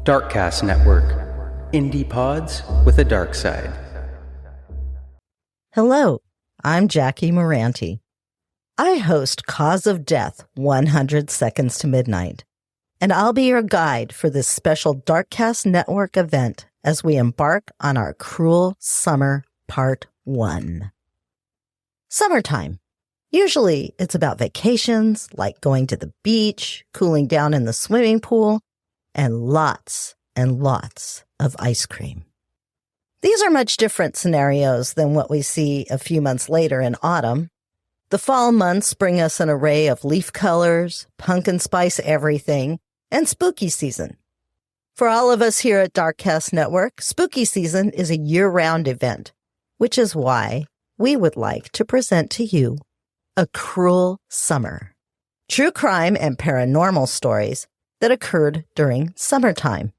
Darkcast Network. Indie pods with a dark side. Hello, I'm Jackie Moranti. I host Cause of Death 100 Seconds to Midnight, and I'll be your guide for this special Darkcast Network event as we embark on our Cruel Summer Part 1. Summertime. Usually it's about vacations, like going to the beach, cooling down in the swimming pool, and lots of ice cream. These are much different scenarios than what we see a few months later in autumn. The fall months bring us an array of leaf colors, pumpkin spice everything, and spooky season. For all of us here at Darkcast Network, spooky season is a year-round event, which is why we would like to present to you A Cruel Summer. True crime and paranormal stories that occurred during summertime.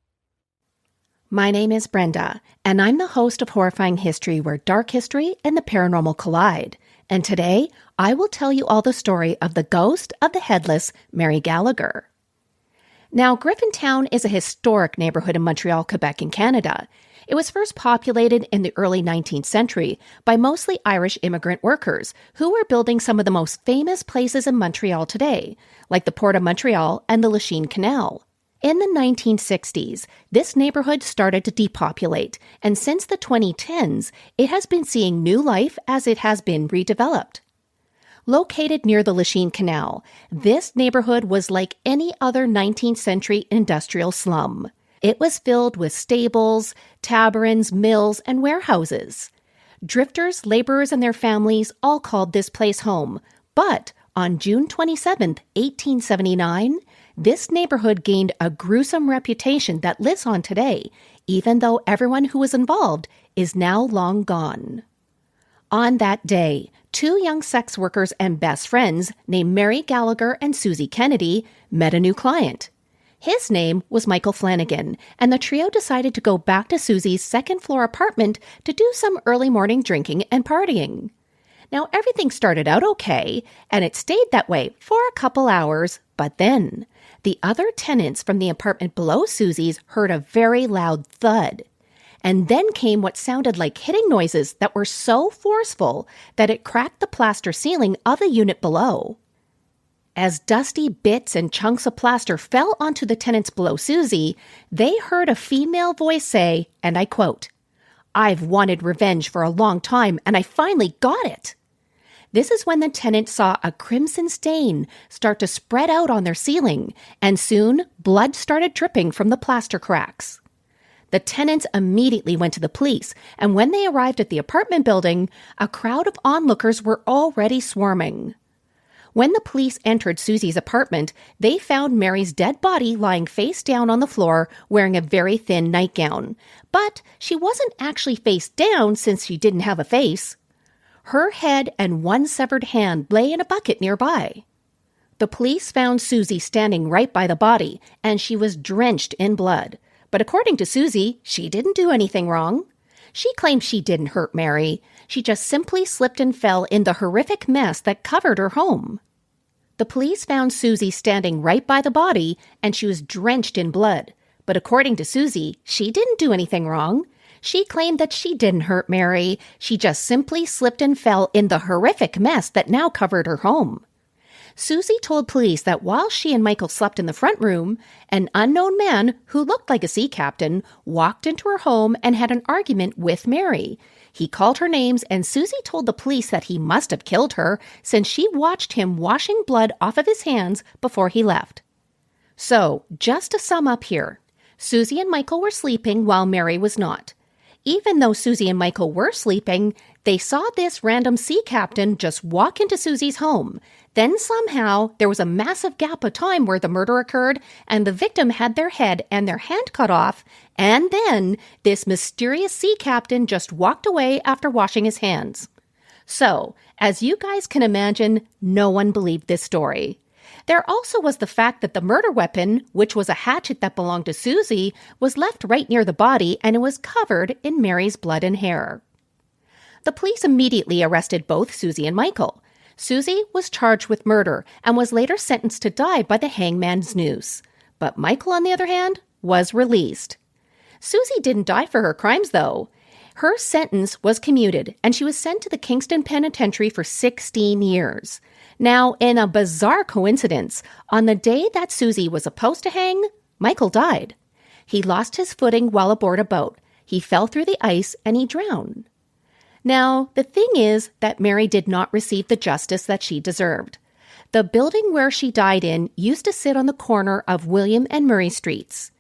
My name is Brenda, and I'm the host of Horrifying History, where dark history and the paranormal collide. And today, I will tell you all the story of the ghost of the headless Mary Gallagher. Now, Griffintown is a historic neighborhood in Montreal, Quebec, in Canada. It was first populated in the early 19th century by mostly Irish immigrant workers who were building some of the most famous places in Montreal today, like the Port of Montreal and the Lachine Canal. In the 1960s, this neighborhood started to depopulate, and since the 2010s, it has been seeing new life as it has been redeveloped. Located near the Lachine Canal, this neighborhood was like any other 19th century industrial slum. It was filled with stables, taverns, mills, and warehouses. Drifters, laborers, and their families all called this place home. But on June 27, 1879, this neighborhood gained a gruesome reputation that lives on today, even though everyone who was involved is now long gone. On that day, two young sex workers and best friends named Mary Gallagher and Susie Kennedy met a new client. His name was Michael Flanagan, and the trio decided to go back to Susie's second-floor apartment to do some early morning drinking and partying. Now, everything started out okay, and it stayed that way for a couple hours, but then the other tenants from the apartment below Susie's heard a very loud thud. And then came what sounded like hitting noises that were so forceful that it cracked the plaster ceiling of the unit below. As dusty bits and chunks of plaster fell onto the tenants below Susie, they heard a female voice say, and I quote, "I've wanted revenge for a long time, and I finally got it." This is when the tenants saw a crimson stain start to spread out on their ceiling, and soon blood started dripping from the plaster cracks. The tenants immediately went to the police, and when they arrived at the apartment building, a crowd of onlookers were already swarming. When the police entered Susie's apartment, they found Mary's dead body lying face down on the floor wearing a very thin nightgown. But she wasn't actually face down since she didn't have a face. Her head and one severed hand lay in a bucket nearby. The police found Susie standing right by the body, and she was drenched in blood. But according to Susie, she didn't do anything wrong. She claimed she didn't hurt Mary. She just simply slipped and fell in the horrific mess that covered her home. The police found Susie standing right by the body, and she was drenched in blood. But according to Susie, she didn't do anything wrong. She claimed that she didn't hurt Mary. She just simply slipped and fell in the horrific mess that now covered her home. Susie told police that while she and Michael slept in the front room, an unknown man who looked like a sea captain walked into her home and had an argument with Mary. He called her names, and Susie told the police that he must have killed her since she watched him washing blood off of his hands before he left. So, just to sum up here, Susie and Michael were sleeping while Mary was not. Even though Susie and Michael were sleeping, they saw this random sea captain just walk into Susie's home. Then somehow there was a massive gap of time where the murder occurred and the victim had their head and their hand cut off. And then this mysterious sea captain just walked away after washing his hands. So, as you guys can imagine, no one believed this story. There also was the fact that the murder weapon, which was a hatchet that belonged to Susie, was left right near the body and it was covered in Mary's blood and hair. The police immediately arrested both Susie and Michael. Susie was charged with murder and was later sentenced to die by the hangman's noose. But Michael, on the other hand, was released. Susie didn't die for her crimes, though. Her sentence was commuted, and she was sent to the Kingston Penitentiary for 16 years. Now, in a bizarre coincidence, on the day that Susie was supposed to hang, Michael died. He lost his footing while aboard a boat. He fell through the ice and he drowned. Now, the thing is that Mary did not receive the justice that she deserved. The building where she died in used to sit on the corner of William and Murray Streets.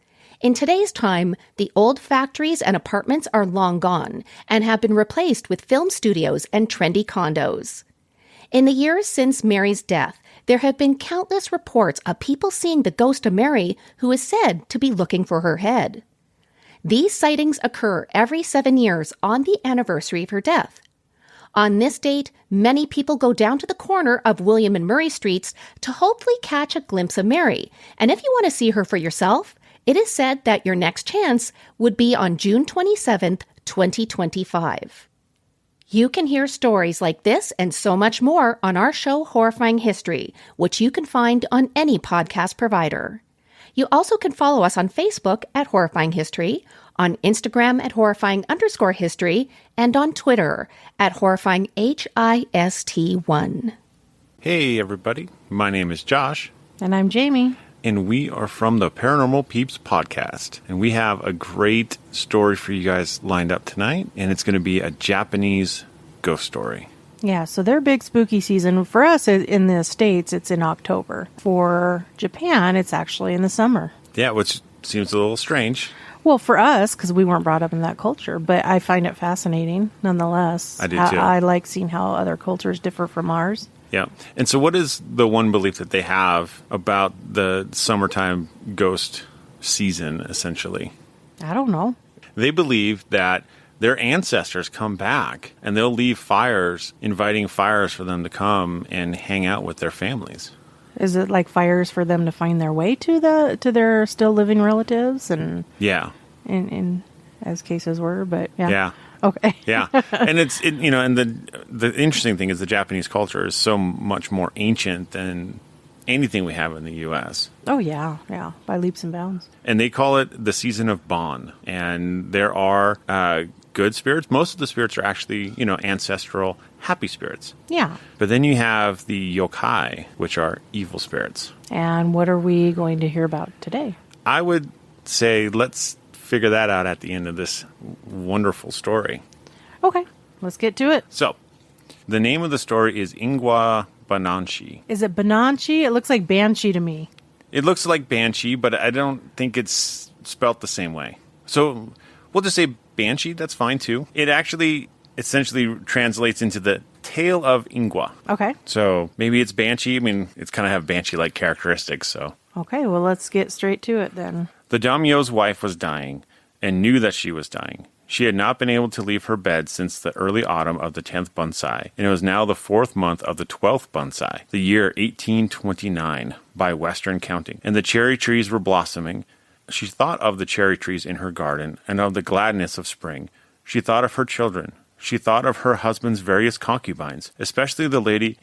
In today's time, the old factories and apartments are long gone and have been replaced with film studios and trendy condos. In the years since Mary's death, there have been countless reports of people seeing the ghost of Mary, who is said to be looking for her head. These sightings occur every 7 years on the anniversary of her death. On this date, many people go down to the corner of William and Murray Streets to hopefully catch a glimpse of Mary. And if you want to see her for yourself, it is said that your next chance would be on June 27th, 2025. You can hear stories like this and so much more on our show Horrifying History, which you can find on any podcast provider. You also can follow us on Facebook at Horrifying History, on Instagram at Horrifying_History, and on Twitter at HorrifyingHIST1. Hey everybody, my name is Josh. And I'm Jamie. And we are from the Paranormal Peeps podcast. And we have a great story for you guys lined up tonight. And it's going to be a Japanese ghost story. Yeah, so their big spooky season, for us in the States, it's in October. For Japan, it's actually in the summer. Yeah, which seems a little strange. Well, for us, because we weren't brought up in that culture, but I find it fascinating nonetheless. I do too. I like seeing how other cultures differ from ours. Yeah. And so what is the one belief that they have about the summertime ghost season, essentially? I don't know. They believe that their ancestors come back and they'll leave fires, inviting fires for them to come and hang out with their families. Is it like fires for them to find their way to their still living relatives? And yeah. In as cases were, but yeah. Yeah. Okay. Yeah. And and the interesting thing is the Japanese culture is so much more ancient than anything we have in the U.S. Oh, yeah. Yeah. By leaps and bounds. And they call it the season of Bon. And there are good spirits. Most of the spirits are actually, ancestral, happy spirits. Yeah. But then you have the yokai, which are evil spirits. And what are we going to hear about today? I would say let's figure that out at the end of this wonderful story. Okay. Let's get to it. So, the name of the story is Ingwa Bananshi. Is it Bananshi? It looks like Banshee to me. It looks like Banshee, but I don't think it's spelt the same way. So we'll just say Banshee. That's fine, too. It actually essentially translates into the Tale of Ingwa. Okay. So maybe it's Banshee. I mean, it's kind of have Banshee-like characteristics, so. Okay, well, let's get straight to it then. The daimyo's wife was dying and knew that she was dying. She had not been able to leave her bed since the early autumn of the 10th Bunsai, and it was now the 4th month of the 12th Bunsai, the year 1829, by Western counting, and the cherry trees were blossoming. She thought of the cherry trees in her garden and of the gladness of spring. She thought of her children. She thought of her husband's various concubines, especially the lady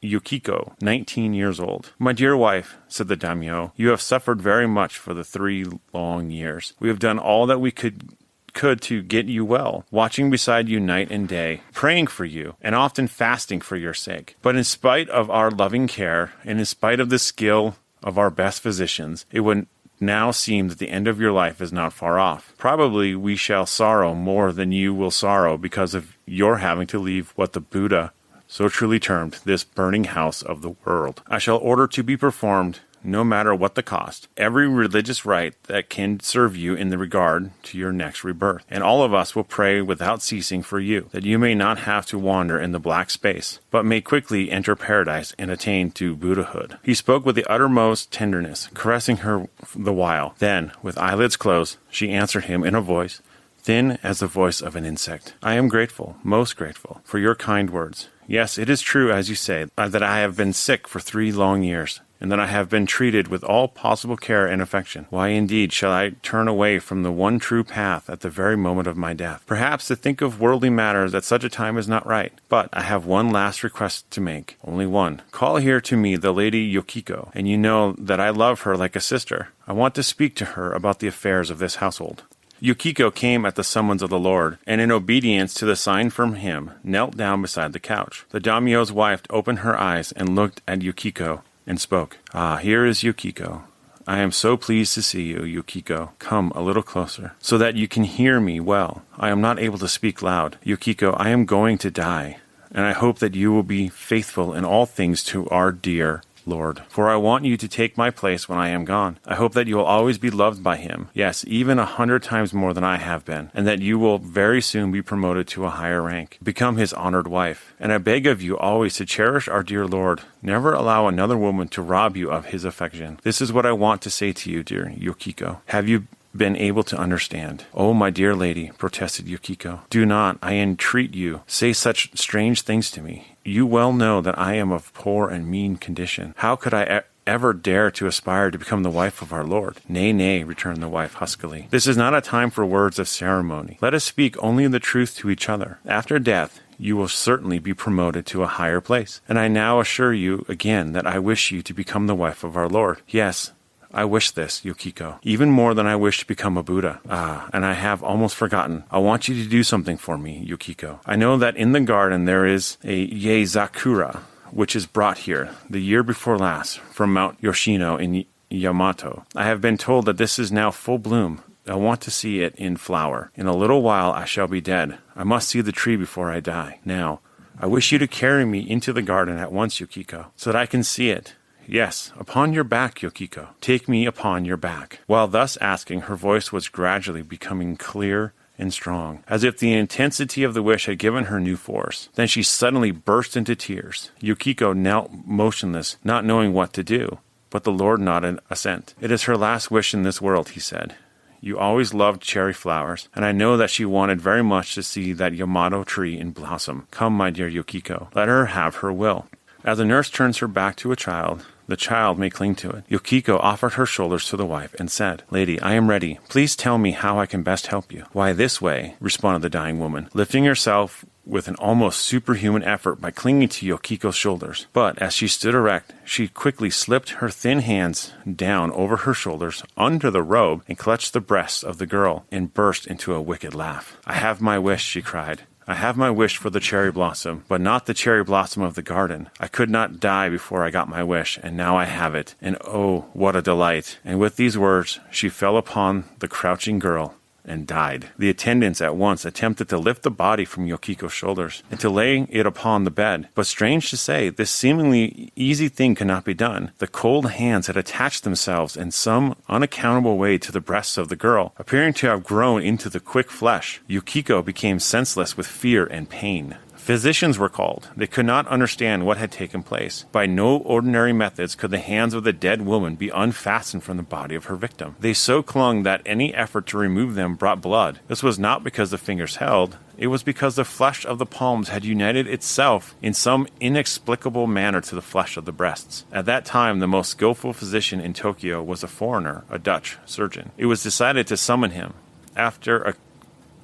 Yukiko, 19 years old. "My dear wife," said the daimyo, "you have suffered very much for the 3 long years. We have done all that we could to get you well, watching beside you night and day, praying for you, and often fasting for your sake. But in spite of our loving care, and in spite of the skill of our best physicians, it would now seem that the end of your life is not far off. Probably we shall sorrow more than you will sorrow because of your having to leave what the Buddha so truly termed this burning house of the world. I shall order to be performed, no matter what the cost, every religious rite that can serve you in the regard to your next rebirth. And all of us will pray without ceasing for you, that you may not have to wander in the black space, but may quickly enter paradise and attain to Buddhahood." He spoke with the uttermost tenderness, caressing her the while. Then, with eyelids closed, she answered him in a voice thin as the voice of an insect. "I am grateful, most grateful, for your kind words. Yes, it is true, as you say, that I have been sick for 3 long years. and that I have been treated with all possible care and affection. Why indeed shall I turn away from the one true path at the very moment of my death? Perhaps to think of worldly matters at such a time is not right, but I have one last request to make, only one. Call here to me the Lady Yukiko, and you know that I love her like a sister. I want to speak to her about the affairs of this household." Yukiko came at the summons of the Lord, and in obedience to the sign from him, knelt down beside the couch. The daimyo's wife opened her eyes and looked at Yukiko and spoke. "Ah, here is Yukiko. I am so pleased to see you, Yukiko. Come a little closer, so that you can hear me well. I am not able to speak loud. Yukiko, I am going to die, and I hope that you will be faithful in all things to our dear Lord, for I want you to take my place when I am gone. I hope that you will always be loved by him, yes, even 100 times more than I have been, and that you will very soon be promoted to a higher rank, become his honored wife. And I beg of you always to cherish our dear Lord. Never allow another woman to rob you of his affection. This is what I want to say to you, dear Yukiko. Have you been able to understand?" "Oh, my dear lady," protested Yukiko, "do not, I entreat you, say such strange things to me. You well know that I am of poor and mean condition. How could I ever dare to aspire to become the wife of our Lord?" "Nay, nay," returned the wife huskily. "This is not a time for words of ceremony. Let us speak only the truth to each other. After death, you will certainly be promoted to a higher place. And I now assure you again that I wish you to become the wife of our Lord. Yes, I wish this, Yukiko, even more than I wish to become a Buddha. Ah, and I have almost forgotten. I want you to do something for me, Yukiko. I know that in the garden there is a Yeizakura, which is brought here the year before last from Mount Yoshino in Yamato. I have been told that this is now full bloom. I want to see it in flower. In a little while I shall be dead. I must see the tree before I die. Now, I wish you to carry me into the garden at once, Yukiko, so that I can see it. Yes, upon your back, Yukiko. Take me upon your back." While thus asking, her voice was gradually becoming clear and strong, as if the intensity of the wish had given her new force. Then she suddenly burst into tears. Yukiko knelt motionless, not knowing what to do, but the Lord nodded assent. "It is her last wish in this world," he said. "You always loved cherry flowers, and I know that she wanted very much to see that Yamato tree in blossom. Come, my dear Yukiko, let her have her will. As a nurse turns her back to a child, the child may cling to it." Yukiko offered her shoulders to the wife and said, "Lady, I am ready. Please tell me how I can best help you." "Why, this way," responded the dying woman, lifting herself with an almost superhuman effort by clinging to Yukiko's shoulders. But as she stood erect, she quickly slipped her thin hands down over her shoulders, under the robe, and clutched the breasts of the girl, and burst into a wicked laugh. "I have my wish," she cried. "I have my wish for the cherry blossom, but not the cherry blossom of the garden. I could not die before I got my wish, and now I have it, and oh, what a delight!" And with these words, she fell upon the crouching girl and died. The attendants at once attempted to lift the body from Yukiko's shoulders and to lay it upon the bed. But strange to say, this seemingly easy thing could not be done. The cold hands had attached themselves in some unaccountable way to the breasts of the girl, appearing to have grown into the quick flesh. Yukiko became senseless with fear and pain. Physicians were called. They could not understand what had taken place. By no ordinary methods could the hands of the dead woman be unfastened from the body of her victim. They so clung that any effort to remove them brought blood. This was not because the fingers held. It was because the flesh of the palms had united itself in some inexplicable manner to the flesh of the breasts. At that time, the most skillful physician in Tokyo was a foreigner, a Dutch surgeon. It was decided to summon him. After a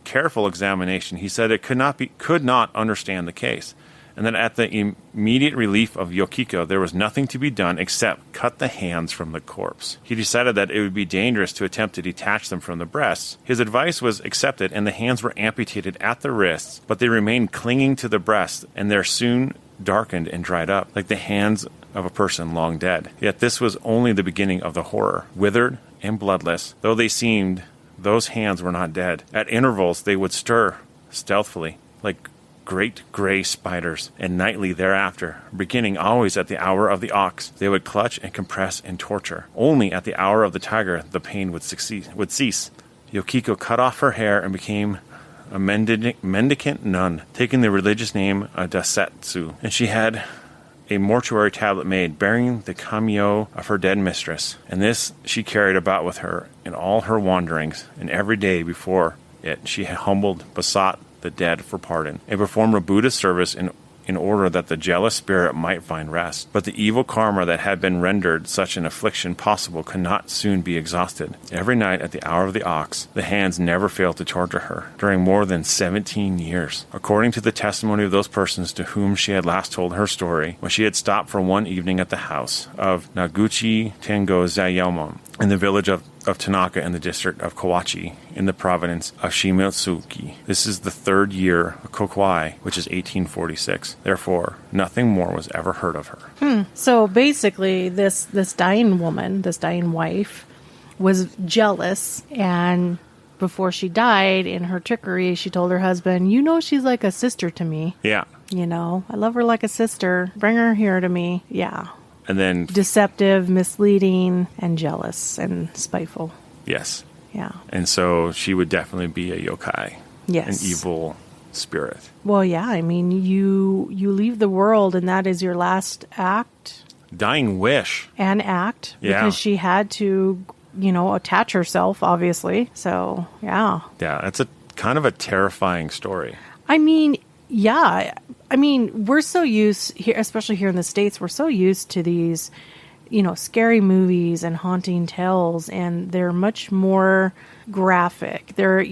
careful examination, he said it could not understand the case, and that at the immediate relief of Yukiko, there was nothing to be done except cut the hands from the corpse. He decided that it would be dangerous to attempt to detach them from the breasts. His advice was accepted, and the hands were amputated at the wrists, but they remained clinging to the breasts, and they're soon darkened and dried up, like the hands of a person long dead. Yet this was only the beginning of the horror. Withered and bloodless, though they seemed, those hands were not dead. At intervals, they would stir stealthily, like great gray spiders, and nightly thereafter, beginning always at the hour of the ox, they would clutch and compress and torture. Only at the hour of the tiger, the pain would cease. Yukiko cut off her hair and became a mendicant nun, taking the religious name Dasetsu, and she had a mortuary tablet made bearing the kamio of her dead mistress, and this she carried about with her in all her wanderings, and every day before it she humbled, besought the dead for pardon, and performed a Buddhist service in in order that the jealous spirit might find rest. But the evil karma that had been rendered such an affliction possible could not soon be exhausted. Every night at the hour of the ox, the hands never failed to torture her, during more than 17 years. According to the testimony of those persons to whom she had last told her story, when she had stopped for one evening at the house of Naguchi Tengo Zayamon, in the village of Tanaka in the district of Kawachi in the province of Shimotsuki. This is the third year of Kokwai, which is 1846. Therefore, nothing more was ever heard of her. So basically, this dying woman, this dying wife, was jealous, and before she died, in her trickery, she told her husband, "You know, she's like a sister to me. Yeah. You know, I love her like a sister. Bring her here to me." Yeah. And then... Deceptive, misleading, and jealous, and spiteful. Yes. Yeah. And so she would definitely be a yokai. Yes. An evil spirit. Well, yeah. I mean, you leave the world, and that is your last act. Dying wish. And act. Yeah. Because she had to, attach herself, obviously. So, yeah. Yeah, that's a kind of a terrifying story. I mean, yeah. I mean, we're so used here, especially here in the States, we're so used to these, scary movies and haunting tales, and they're much more graphic. They're,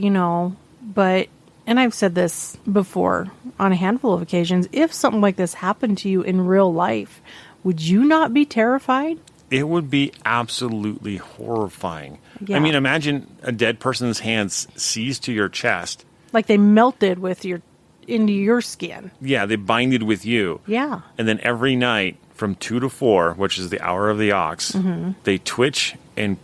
but, and I've said this before on a handful of occasions, if something like this happened to you in real life, would you not be terrified? It would be absolutely horrifying. Yeah. I mean, imagine a dead person's hands seized to your chest. Like they melted into your skin. Yeah, they binded with you. Yeah. And then every night from 2 to 4, which is the hour of the ox, they twitch and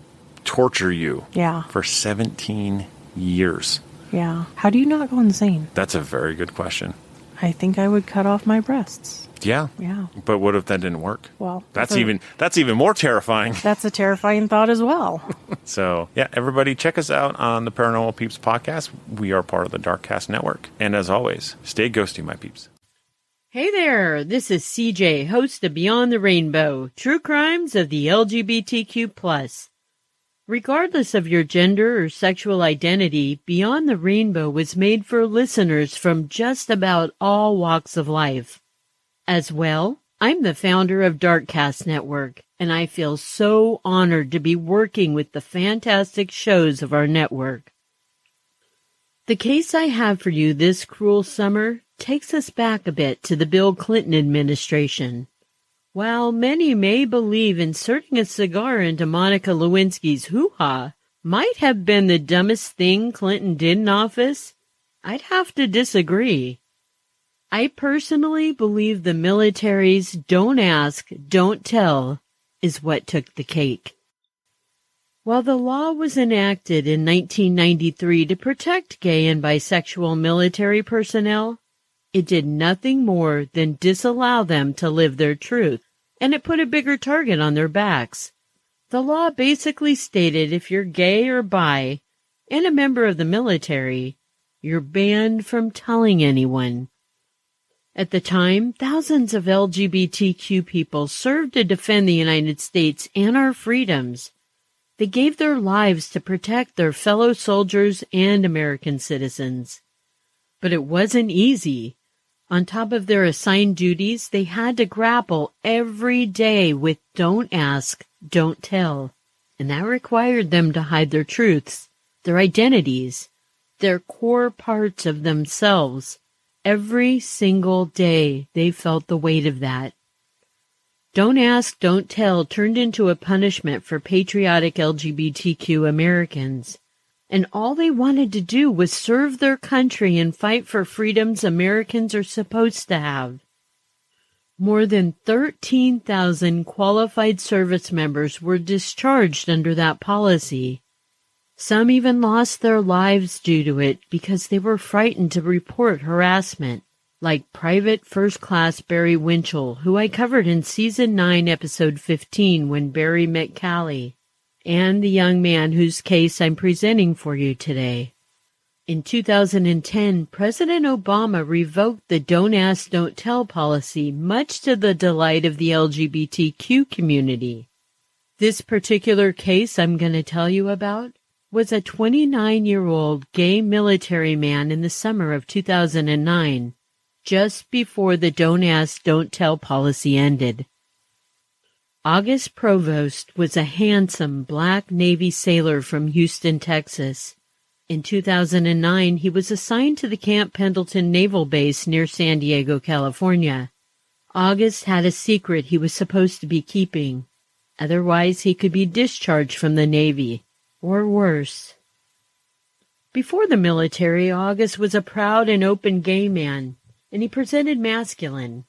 torture you. Yeah. For 17 years. Yeah. How do you not go insane? That's a very good question. I think I would cut off my breasts. Yeah. Yeah. But what if that didn't work? Well, that's even more terrifying. That's a terrifying thought as well. So, yeah, everybody check us out on the Paranormal Peeps podcast. We are part of the Darkcast network. And as always, stay ghosty, my peeps. Hey there, this is CJ, host of Beyond the Rainbow, True Crimes of the LGBTQ+. Regardless of your gender or sexual identity, Beyond the Rainbow was made for listeners from just about all walks of life. As well, I'm the founder of Darkcast Network, and I feel so honored to be working with the fantastic shows of our network. The case I have for you this cruel summer takes us back a bit to the Bill Clinton administration. While many may believe inserting a cigar into Monica Lewinsky's hoo-ha might have been the dumbest thing Clinton did in office, I'd have to disagree. I personally believe the military's "don't ask, don't tell" is what took the cake. While the law was enacted in 1993 to protect gay and bisexual military personnel, it did nothing more than disallow them to live their truth, and it put a bigger target on their backs. The law basically stated if you're gay or bi and a member of the military, you're banned from telling anyone. At the time, thousands of LGBTQ people served to defend the United States and our freedoms. They gave their lives to protect their fellow soldiers and American citizens. But it wasn't easy. On top of their assigned duties, they had to grapple every day with "don't ask, don't tell." And that required them to hide their truths, their identities, their core parts of themselves. Every single day, they felt the weight of that. "Don't ask, don't tell" turned into a punishment for patriotic LGBTQ Americans. And all they wanted to do was serve their country and fight for freedoms Americans are supposed to have. More than 13,000 qualified service members were discharged under that policy. Some even lost their lives due to it because they were frightened to report harassment, like Private First Class Barry Winchell, who I covered in Season 9, Episode 15, When Barry Met Callie, and the young man whose case I'm presenting for you today. In 2010, President Obama revoked the "don't ask, don't tell" policy, much to the delight of the LGBTQ community. This particular case I'm going to tell you about was a 29-year-old gay military man in the summer of 2009, just before the Don't Ask, Don't Tell policy ended. August Provost was a handsome black Navy sailor from Houston, Texas. In 2009, he was assigned to the Camp Pendleton Naval Base near San Diego, California. August had a secret he was supposed to be keeping. Otherwise, he could be discharged from the Navy, or worse. Before the military, August was a proud and open gay man, and he presented masculine.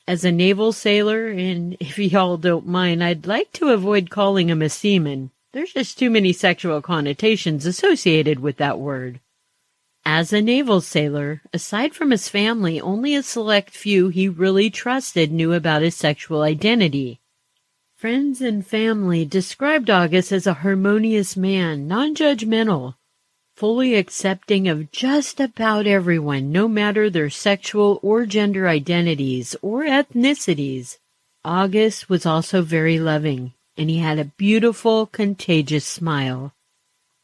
As a naval sailor, and if y'all don't mind, I'd like to avoid calling him a seaman. There's just too many sexual connotations associated with that word. As a naval sailor, aside from his family, only a select few he really trusted knew about his sexual identity. Friends and family described August as a harmonious man, non-judgmental, fully accepting of just about everyone, no matter their sexual or gender identities or ethnicities. August was also very loving, and he had a beautiful, contagious smile.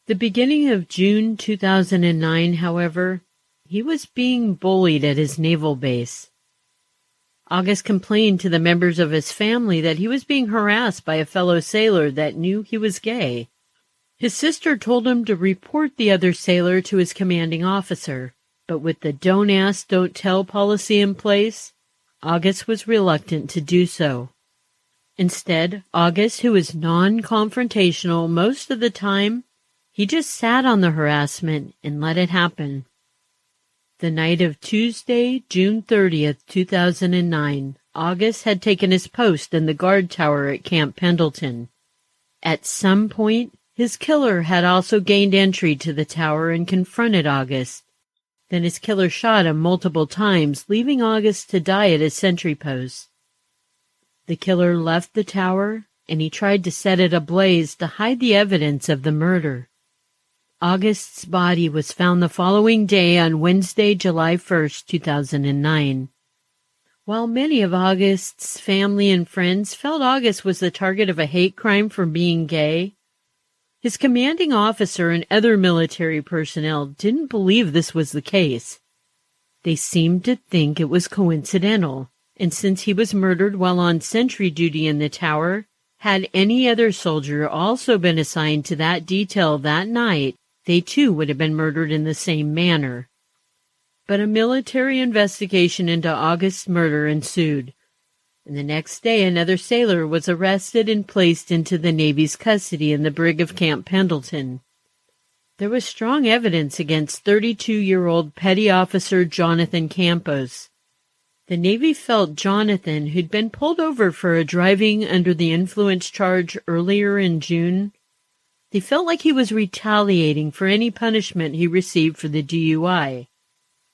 The beginning of June 2009, however, he was being bullied at his naval base. August complained to the members of his family that he was being harassed by a fellow sailor that knew he was gay. His sister told him to report the other sailor to his commanding officer, but with the Don't Ask, Don't Tell policy in place, August was reluctant to do so. Instead, August, who was non-confrontational most of the time, he just sat on the harassment and let it happen. The night of Tuesday, June 30th, 2009, August had taken his post in the guard tower at Camp Pendleton. At some point, his killer had also gained entry to the tower and confronted August. Then his killer shot him multiple times, leaving August to die at his sentry post. The killer left the tower, and he tried to set it ablaze to hide the evidence of the murder. August's body was found the following day on Wednesday, July 1st, 2009. While many of August's family and friends felt August was the target of a hate crime for being gay, his commanding officer and other military personnel didn't believe this was the case. They seemed to think it was coincidental, and since he was murdered while on sentry duty in the tower, had any other soldier also been assigned to that detail that night, they too would have been murdered in the same manner. But a military investigation into August's murder ensued, and the next day another sailor was arrested and placed into the Navy's custody in the brig of Camp Pendleton. There was strong evidence against 32-year-old Petty Officer Jonathan Campos. The Navy felt Jonathan, who'd been pulled over for a driving under the influence charge earlier in June, they felt like he was retaliating for any punishment he received for the DUI.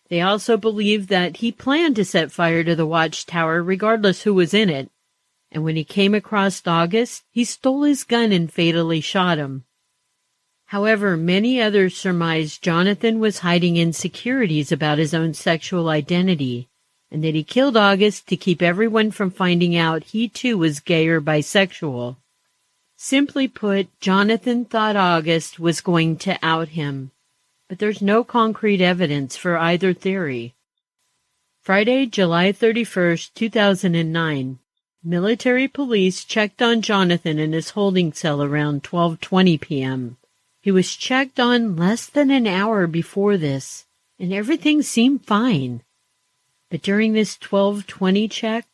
They also believed that he planned to set fire to the watchtower regardless who was in it, and when he came across August, he stole his gun and fatally shot him. However, many others surmised Jonathan was hiding insecurities about his own sexual identity, and that he killed August to keep everyone from finding out he too was gay or bisexual. Simply put, Jonathan thought August was going to out him, but there's no concrete evidence for either theory. Friday, July 31st, 2009, military police checked on Jonathan in his holding cell around 12:20 p.m. He was checked on less than an hour before this, and everything seemed fine. But during this 12:20 check,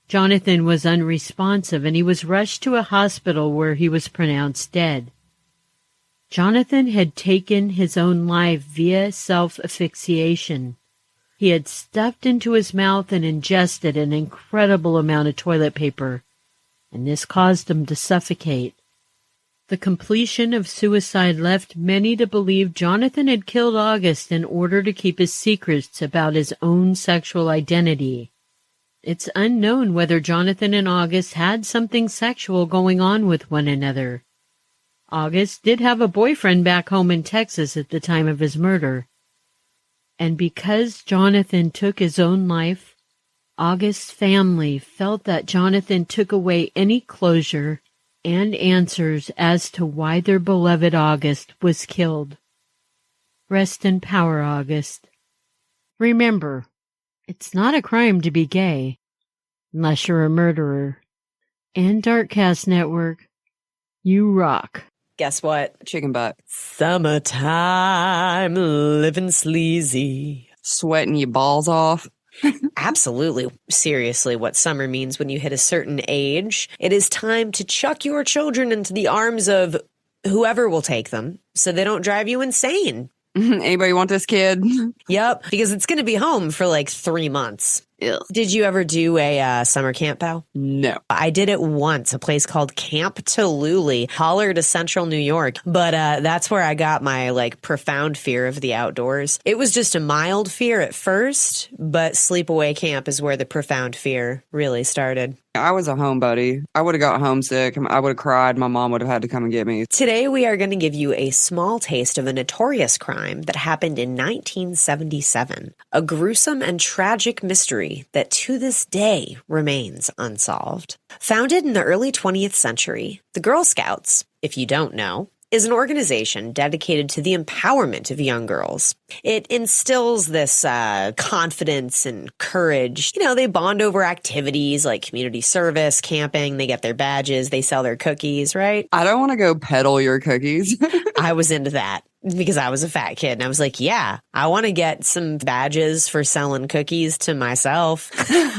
Jonathan was unresponsive, and he was rushed to a hospital where he was pronounced dead. Jonathan had taken his own life via self-asphyxiation. He had stuffed into his mouth and ingested an incredible amount of toilet paper, and this caused him to suffocate. The completion of suicide left many to believe Jonathan had killed August in order to keep his secrets about his own sexual identity. It's unknown whether Jonathan and August had something sexual going on with one another. August did have a boyfriend back home in Texas at the time of his murder. And because Jonathan took his own life, August's family felt that Jonathan took away any closure and answers as to why their beloved August was killed. Rest in power, August. Remember, It's not a crime to be gay, unless you're a murderer. And Darkcast Network, you rock. Guess what? Chicken butt. Summertime, living sleazy. Sweating your balls off. Absolutely. Seriously, what summer means when you hit a certain age, it is time to chuck your children into the arms of whoever will take them so they don't drive you insane. Anybody want this kid? Yep, because it's going to be home for like 3 months. Ew. Did you ever do a summer camp, pal? No. I did it once, a place called Camp Tallulah, holler to central New York. But that's where I got my like profound fear of the outdoors. It was just a mild fear at first, but sleepaway camp is where the profound fear really started. I was a homebody. I would have got homesick. I would have cried. My mom would have had to come and get me. Today, we are going to give you a small taste of a notorious crime that happened in 1977. A gruesome and tragic mystery that to this day remains unsolved. Founded in the early 20th century, the Girl Scouts, if you don't know, is an organization dedicated to the empowerment of young girls. It instills this confidence and courage. You know, they bond over activities like community service, camping, they get their badges, they sell their cookies, right? I don't want to go peddle your cookies. I was into that because I was a fat kid and I was like, yeah, I want to get some badges for selling cookies to myself.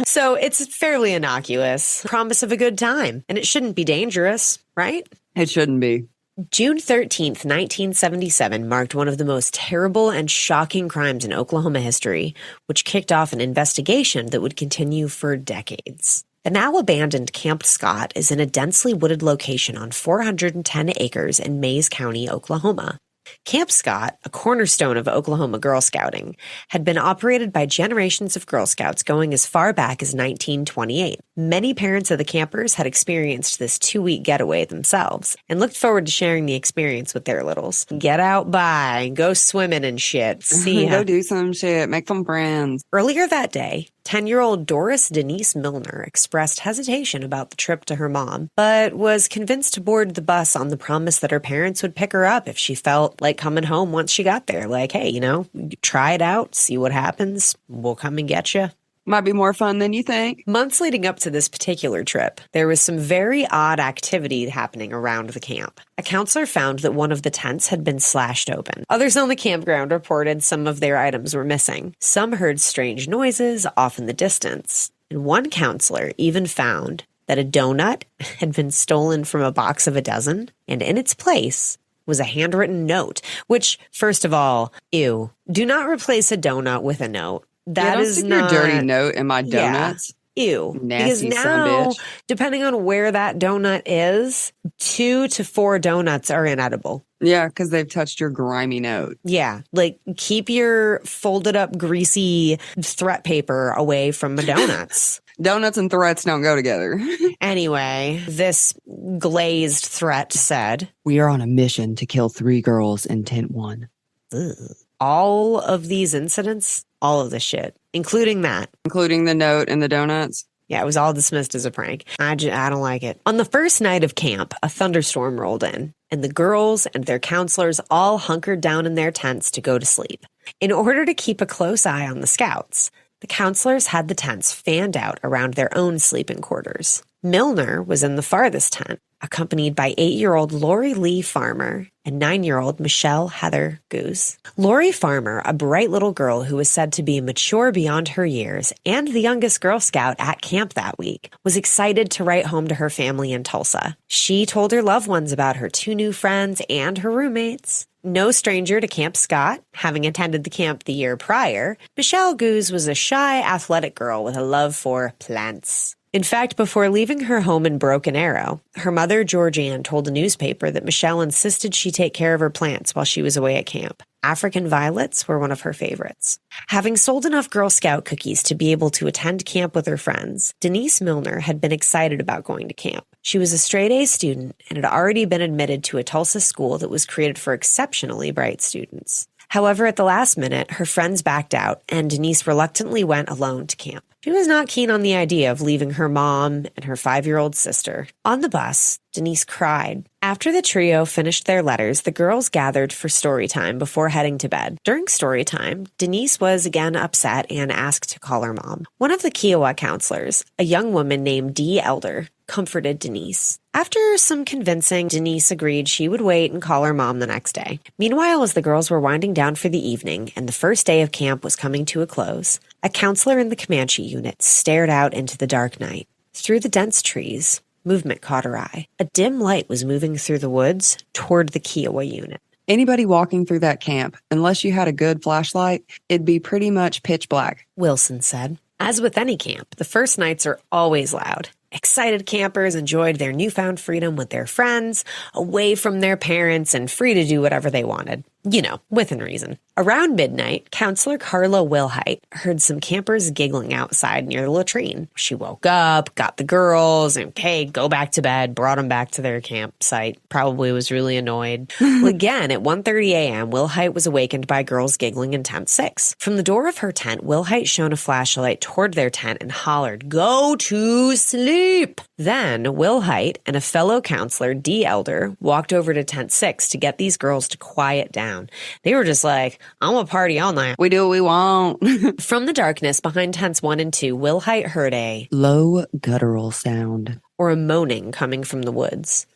So it's fairly innocuous, promise of a good time, and it shouldn't be dangerous, right? It shouldn't be. June 13th, 1977 marked one of the most terrible and shocking crimes in Oklahoma history, which kicked off an investigation that would continue for decades. The now abandoned Camp Scott is in a densely wooded location on 410 acres in Mays County, Oklahoma. Camp Scott, a cornerstone of Oklahoma Girl Scouting, had been operated by generations of Girl Scouts going as far back as 1928. Many parents of the campers had experienced this 2-week getaway themselves and looked forward to sharing the experience with their littles. Get out by, go swimming and shit. See ya. Go do some shit. Make some friends. Earlier that day, 10-year-old Doris Denise Milner expressed hesitation about the trip to her mom, but was convinced to board the bus on the promise that her parents would pick her up if she felt like coming home once she got there. Like, hey, you know, try it out, see what happens. We'll come and get you. Might be more fun than you think. Months leading up to this particular trip, there was some very odd activity happening around the camp. A counselor found that one of the tents had been slashed open. Others on the campground reported some of their items were missing. Some heard strange noises off in the distance. And one counselor even found that a donut had been stolen from a box of a dozen, and in its place was a handwritten note, which, first of all, ew. Do not replace a donut with a note. That is stick not your dirty note in my donuts. Yeah, ew. Nasty because son now, bitch. depending on where that donut is, 2 to 4 donuts are inedible. Yeah, because they've touched your grimy note. Yeah, like keep your folded up greasy threat paper away from the donuts. Donuts and threats don't go together. Anyway, this glazed threat said, We are on a mission to kill 3 girls in tent 1. ugh. All of these incidents, all of this shit, including that. Including the note and the donuts. Yeah, it was all dismissed as a prank. I don't like it. On the first night of camp, a thunderstorm rolled in, and the girls and their counselors all hunkered down in their tents to go to sleep. In order to keep a close eye on the scouts, the counselors had the tents fanned out around their own sleeping quarters. Milner was in the farthest tent, accompanied by 8-year-old Lori Lee Farmer and 9-year-old Michelle Heather Goose. Lori Farmer, a bright little girl who was said to be mature beyond her years and the youngest Girl Scout at camp that week, was excited to write home to her family in Tulsa. She told her loved ones about her 2 new friends and her roommates. No stranger to Camp Scott, having attended the camp the year prior, Michelle Goose was a shy, athletic girl with a love for plants. In fact, before leaving her home in Broken Arrow, her mother, Georgianne, told a newspaper that Michelle insisted she take care of her plants while she was away at camp. African violets were one of her favorites. Having sold enough Girl Scout cookies to be able to attend camp with her friends, Denise Milner had been excited about going to camp. She was a straight-A student and had already been admitted to a Tulsa school that was created for exceptionally bright students. However, at the last minute, her friends backed out, and Denise reluctantly went alone to camp. She was not keen on the idea of leaving her mom and her 5-year-old sister. On the bus, Denise cried. After the trio finished their letters, the girls gathered for story time before heading to bed. During story time, Denise was again upset and asked to call her mom. One of the Kiowa counselors, a young woman named Dee Elder, comforted Denise. After some convincing, Denise agreed she would wait and call her mom the next day. Meanwhile, as the girls were winding down for the evening and the first day of camp was coming to a close, a counselor in the Comanche unit stared out into the dark night. Through the dense trees, movement caught her eye. A dim light was moving through the woods toward the Kiowa unit. Anybody walking through that camp, unless you had a good flashlight, it'd be pretty much pitch black. Wilson said. As with any camp, the first nights are always loud. Excited campers enjoyed their newfound freedom with their friends, away from their parents and free to do whatever they wanted. You know, within reason. Around midnight, Counselor Carla Wilhite heard some campers giggling outside near the latrine. She woke up, got the girls, and, hey, go back to bed, brought them back to their campsite. Probably was really annoyed. Well, again, at 1:30 a.m., Wilhite was awakened by girls giggling in Tent 6. From the door of her tent, Wilhite shone a flashlight toward their tent and hollered, "Go to sleep!" Then, Wilhite and a fellow counselor, Dee Elder, walked over to Tent 6 to get these girls to quiet down. They were just like, I'm gonna party all night. We do what we want. From the darkness behind tents 1 and 2, Wilhite heard a low guttural sound or a moaning coming from the woods.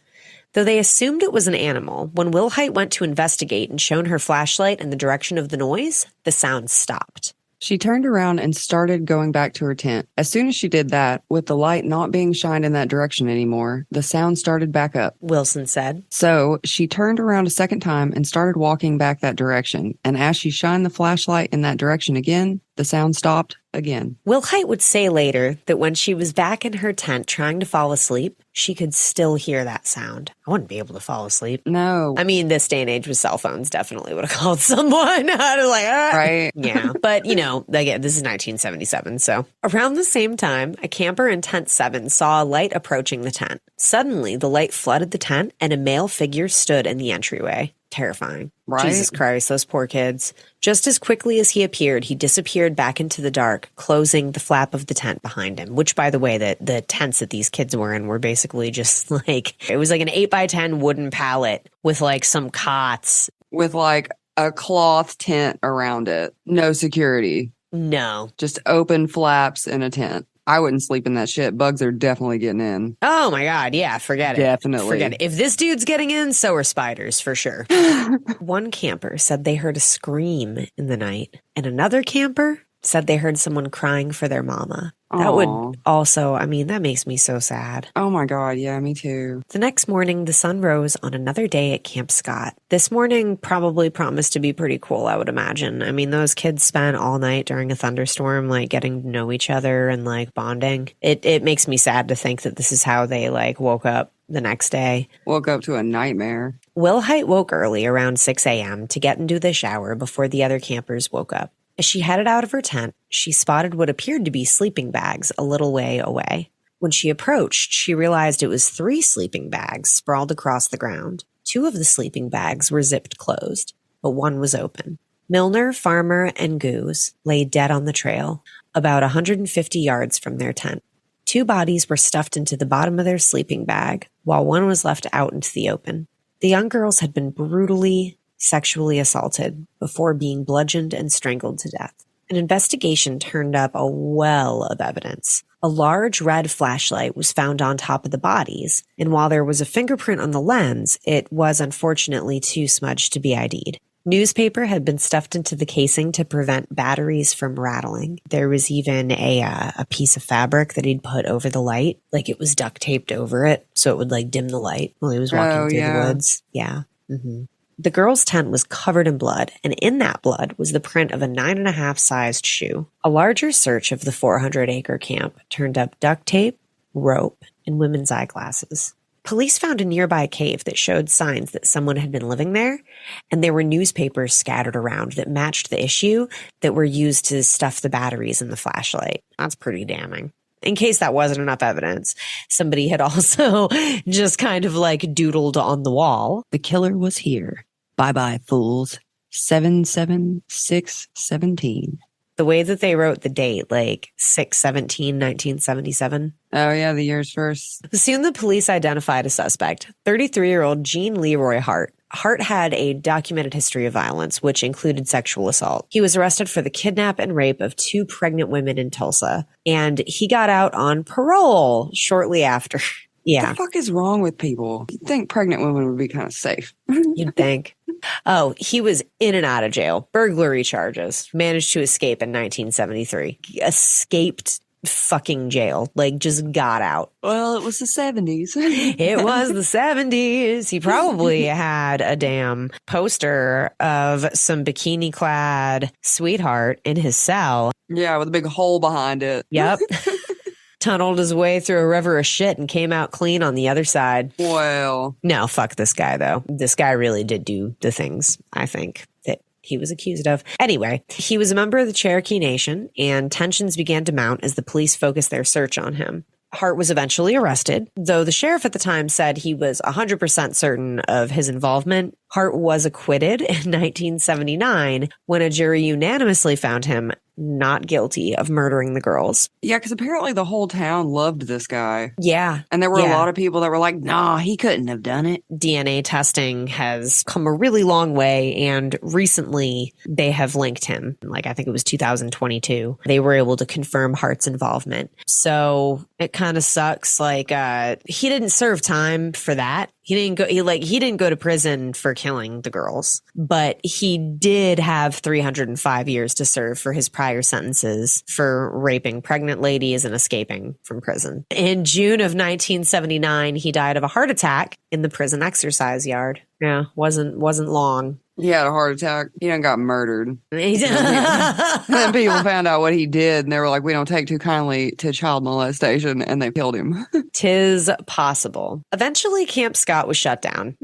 Though they assumed it was an animal, when Wilhite went to investigate and shone her flashlight in the direction of the noise, the sound stopped. She turned around and started going back to her tent. As soon as she did that, with the light not being shined in that direction anymore, the sound started back up, Wilson said. So she turned around a second time and started walking back that direction. And as she shined the flashlight in that direction again, the sound stopped again. Wilhite would say later that when she was back in her tent trying to fall asleep, she could still hear that sound. I wouldn't be able to fall asleep. No. I mean, this day and age with cell phones definitely would have called someone. I'd have like, ah. Right. Yeah. But, you know, again, this is 1977. So around the same time, a camper in tent 7 saw a light approaching the tent. Suddenly, the light flooded the tent and a male figure stood in the entryway. Terrifying. Right? Jesus Christ, those poor kids. Just as quickly as he appeared, he disappeared back into the dark, closing the flap of the tent behind him, which, by the way, the tents that these kids were in were basically just like, it was like an 8x10 wooden pallet with like some cots. With like a cloth tent around it. No security. No. Just open flaps in a tent. I wouldn't sleep in that shit. Bugs are definitely getting in. Oh my God. Yeah, forget it. Definitely. Forget it. If this dude's getting in, so are spiders for sure. One camper said they heard a scream in the night, and another camper said they heard someone crying for their mama. That would also, I mean, that makes me so sad. Oh my God, yeah, me too. The next morning, the sun rose on another day at Camp Scott. This morning probably promised to be pretty cool, I would imagine. I mean, those kids spent all night during a thunderstorm, like getting to know each other and like bonding. It makes me sad to think that this is how they like woke up the next day. Woke up to a nightmare. Wilhite woke early around 6 a.m. to get into the shower before the other campers woke up. As she headed out of her tent, she spotted what appeared to be sleeping bags a little way away. When she approached, she realized it was 3 sleeping bags sprawled across the ground. 2 of the sleeping bags were zipped closed, but one was open. Milner, Farmer, and Goose lay dead on the trail, about 150 yards from their tent. 2 bodies were stuffed into the bottom of their sleeping bag, while one was left out into the open. The young girls had been brutally sexually assaulted before being bludgeoned and strangled to death. An investigation turned up a well of evidence. A large red flashlight was found on top of the bodies, and while there was a fingerprint on the lens, it was unfortunately too smudged to be ID'd. Newspaper had been stuffed into the casing to prevent batteries from rattling. There was even a piece of fabric that he'd put over the light, like it was duct taped over it, so it would like dim the light while he was walking through the woods. Yeah. Mm-hmm. The girl's tent was covered in blood, and in that blood was the print of a 9.5 sized shoe. A larger search of the 400-acre camp turned up duct tape, rope, and women's eyeglasses. Police found a nearby cave that showed signs that someone had been living there, and there were newspapers scattered around that matched the issue that were used to stuff the batteries in the flashlight. That's pretty damning. In case that wasn't enough evidence, somebody had also just kind of like doodled on the wall. The killer was here. Bye-bye, fools. 77617. The way that they wrote the date, like 6/17/1977. Oh, yeah, the year's first. Soon the police identified a suspect, 33-year-old Jean Leroy Hart. Hart had a documented history of violence, which included sexual assault. He was arrested for the kidnap and rape of 2 pregnant women in Tulsa, and he got out on parole shortly after. Yeah. What the fuck is wrong with people? You'd think pregnant women would be kind of safe. You'd think. Oh, he was in and out of jail. Burglary charges. Managed to escape in 1973. Escaped fucking jail. Like, just got out. Well, it was the 70s. It was the 70s. He probably had a damn poster of some bikini-clad sweetheart in his cell. Yeah, with a big hole behind it. Yep. Tunneled his way through a river of shit and came out clean on the other side. Well. No, fuck this guy, though. This guy really did do the things, I think, that he was accused of. Anyway, he was a member of the Cherokee Nation, and tensions began to mount as the police focused their search on him. Hart was eventually arrested, though the sheriff at the time said he was 100% certain of his involvement. Hart was acquitted in 1979 when a jury unanimously found him not guilty of murdering the girls. Yeah, because apparently the whole town loved this guy. Yeah. And there were a lot of people that were like, nah, he couldn't have done it. DNA testing has come a really long way, and recently they have linked him. Like, I think it was 2022. They were able to confirm Hart's involvement. So it kind of sucks. Like, he didn't serve time for that. He didn't go to prison for killing the girls, but he did have 305 years to serve for his prior sentences for raping pregnant ladies and escaping from prison. In June of 1979, he died of a heart attack in the prison exercise yard. Yeah, wasn't long. He had a heart attack. He done got murdered. And then people found out what he did, and they were like, we don't take too kindly to child molestation, and they killed him. 'Tis possible. Eventually, Camp Scott was shut down.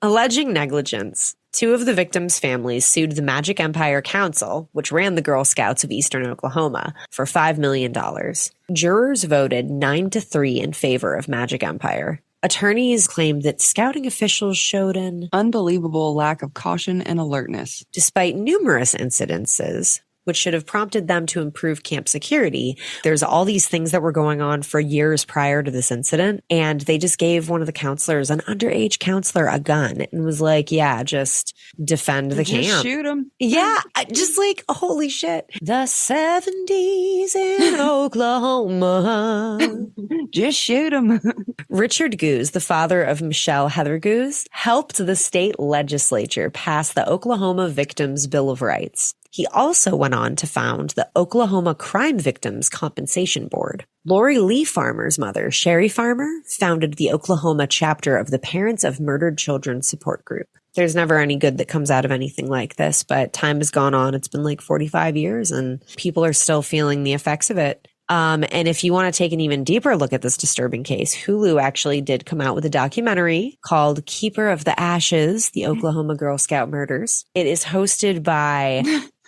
Alleging negligence, 2 of the victims' families sued the Magic Empire Council, which ran the Girl Scouts of Eastern Oklahoma, for $5 million. Jurors voted 9-3 in favor of Magic Empire. Attorneys claimed that scouting officials showed an unbelievable lack of caution and alertness. Despite numerous incidences, which should have prompted them to improve camp security. There's all these things that were going on for years prior to this incident, and they just gave one of the counselors, an underage counselor, a gun and was like, yeah, just defend the camp. Just shoot him. Yeah, just like, holy shit. The 70s in Oklahoma. Just shoot him. Richard Goose, the father of Michelle Heather Goose, helped the state legislature pass the Oklahoma Victims Bill of Rights. He also went on to found the Oklahoma Crime Victims Compensation Board. Lori Lee Farmer's mother, Sherry Farmer, founded the Oklahoma chapter of the Parents of Murdered Children Support Group. There's never any good that comes out of anything like this, but time has gone on. It's been like 45 years and people are still feeling the effects of it. And if you want to take an even deeper look at this disturbing case, Hulu actually did come out with a documentary called Keeper of the Ashes, the Oklahoma Girl Scout Murders. It is hosted by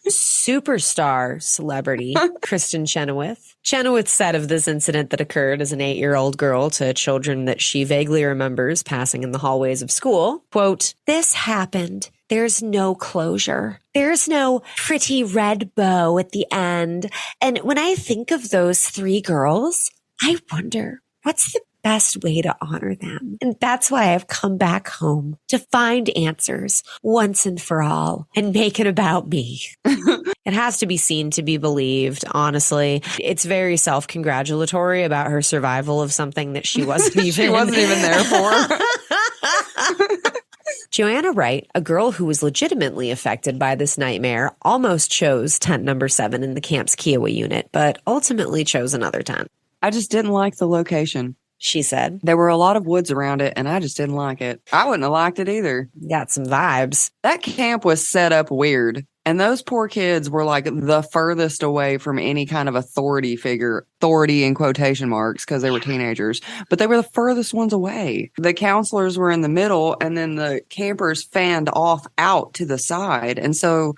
superstar celebrity Kristen Chenoweth. Chenoweth said of this incident that occurred as an 8-year-old girl to children that she vaguely remembers passing in the hallways of school, quote, "This happened. There's no closure. There's no pretty red bow at the end. And when I think of those 3 girls, I wonder, what's the best way to honor them? And that's why I've come back home to find answers once and for all and make it about me." It has to be seen to be believed, honestly. It's very self-congratulatory about her survival of something that she wasn't even she wasn't even there for. Joanna Wright, a girl who was legitimately affected by this nightmare, almost chose tent number 7 in the camp's Kiowa unit, but ultimately chose another tent. I just didn't like the location. She said. There were a lot of woods around it, and I just didn't like it. I wouldn't have liked it either. Got some vibes. That camp was set up weird, and those poor kids were like the furthest away from any kind of authority figure, authority in quotation marks, because they were teenagers, but they were the furthest ones away. The counselors were in the middle, and then the campers fanned off out to the side, and so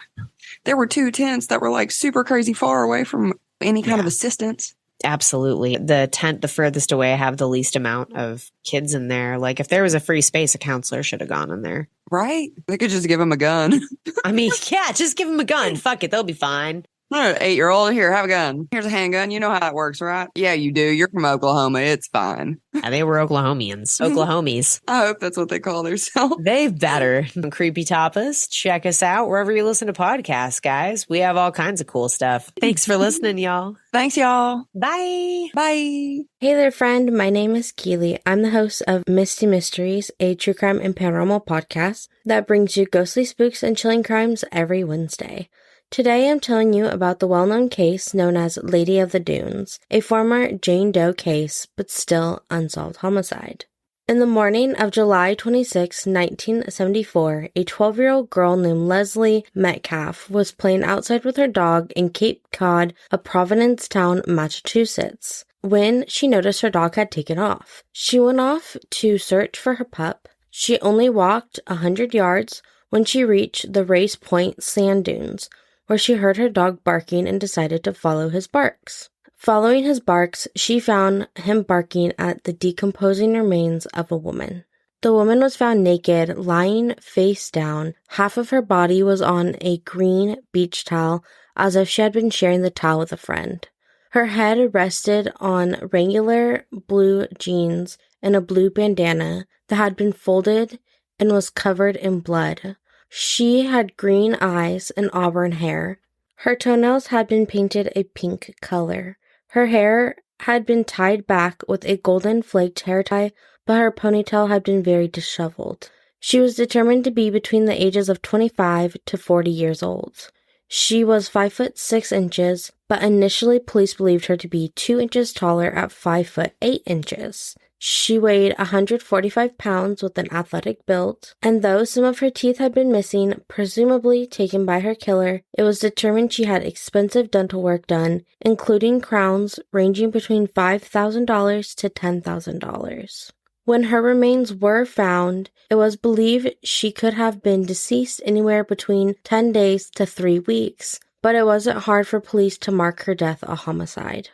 there were 2 tents that were like super crazy far away from any kind of assistance. Absolutely. The tent, the furthest away, have the least amount of kids in there. Like, if there was a free space, a counselor should have gone in there. Right? They could just give him a gun. I mean, yeah, just give them a gun. Fuck it. They'll be fine. 8-year-old, here, have a gun. Here's a handgun. You know how that works, right? Yeah, you do. You're from Oklahoma. It's fine. Yeah, they were Oklahomians. Oklahomies. I hope that's what they call themselves. They better. Creepy Tapas. Check us out wherever you listen to podcasts, guys. We have all kinds of cool stuff. Thanks for listening, y'all. Thanks, y'all. Bye. Bye. Hey there, friend. My name is Keely. I'm the host of Misty Mysteries, a true crime and paranormal podcast that brings you ghostly spooks and chilling crimes every Wednesday. Today I'm telling you about the well-known case known as Lady of the Dunes, a former Jane Doe case, but still unsolved homicide. In the morning of July 26, 1974, a 12-year-old girl named Leslie Metcalf was playing outside with her dog in Cape Cod, a Provincetown, Massachusetts, when she noticed her dog had taken off. She went off to search for her pup. She only walked 100 yards when she reached the Race Point sand dunes, where she heard her dog barking and decided to follow his barks. Following his barks, she found him barking at the decomposing remains of a woman. The woman was found naked, lying face down. Half of her body was on a green beach towel, as if she had been sharing the towel with a friend. Her head rested on regular blue jeans and a blue bandana that had been folded and was covered in blood. She had green eyes and auburn hair. Her toenails had been painted a pink color. Her hair had been tied back with a golden flaked hair tie, but her ponytail had been very disheveled. She was determined to be between the ages of 25 to 40 years old. She was 5 foot 6 inches, but initially police believed her to be 2 inches taller at 5 foot 8 inches. She weighed 145 pounds with an athletic build, and though some of her teeth had been missing, presumably taken by her killer, it was determined she had expensive dental work done, including crowns ranging between $5,000 to $10,000. When her remains were found, it was believed she could have been deceased anywhere between 10 days to 3 weeks, but it wasn't hard for police to mark her death a homicide.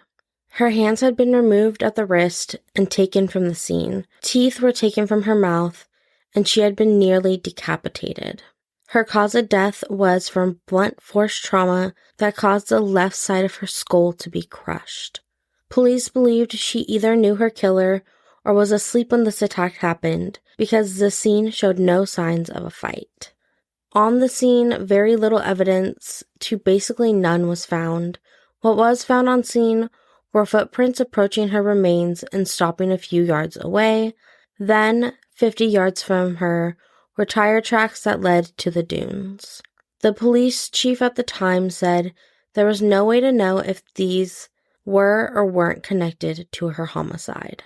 Her hands had been removed at the wrist and taken from the scene. Teeth were taken from her mouth, and she had been nearly decapitated. Her cause of death was from blunt force trauma that caused the left side of her skull to be crushed. Police believed she either knew her killer or was asleep when this attack happened, because the scene showed no signs of a fight. On the scene, very little evidence to basically none was found. What was found on scene were footprints approaching her remains and stopping a few yards away. Then, 50 yards from her, were tire tracks that led to the dunes. The police chief at the time said there was no way to know if these were or weren't connected to her homicide.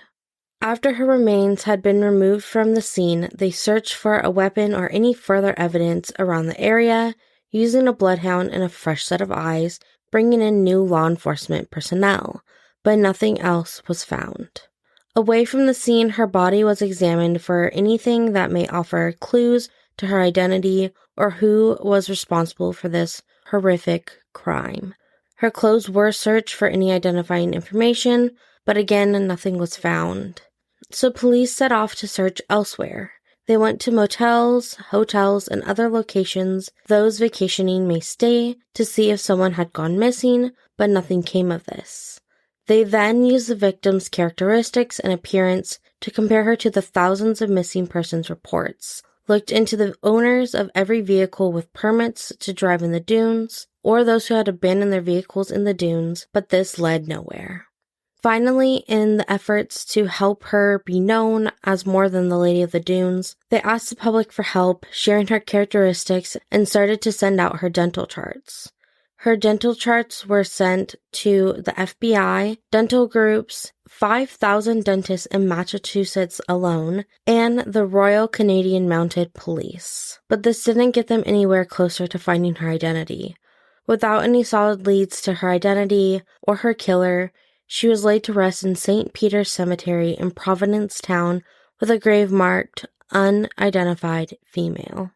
After her remains had been removed from the scene, they searched for a weapon or any further evidence around the area, using a bloodhound and a fresh set of eyes, bringing in new law enforcement personnel, but nothing else was found. Away from the scene, her body was examined for anything that may offer clues to her identity or who was responsible for this horrific crime. Her clothes were searched for any identifying information, but again, nothing was found. So police set off to search elsewhere. They went to motels, hotels, and other locations those vacationing may stay to see if someone had gone missing, but nothing came of this. They then used the victim's characteristics and appearance to compare her to the thousands of missing persons reports, looked into the owners of every vehicle with permits to drive in the dunes, or those who had abandoned their vehicles in the dunes, but this led nowhere. Finally, in the efforts to help her be known as more than the Lady of the Dunes, they asked the public for help, sharing her characteristics, and started to send out her dental charts. Her dental charts were sent to the FBI, dental groups, 5,000 dentists in Massachusetts alone, and the Royal Canadian Mounted Police. But this didn't get them anywhere closer to finding her identity. Without any solid leads to her identity or her killer, she was laid to rest in St. Peter's Cemetery in Provincetown with a grave marked unidentified female.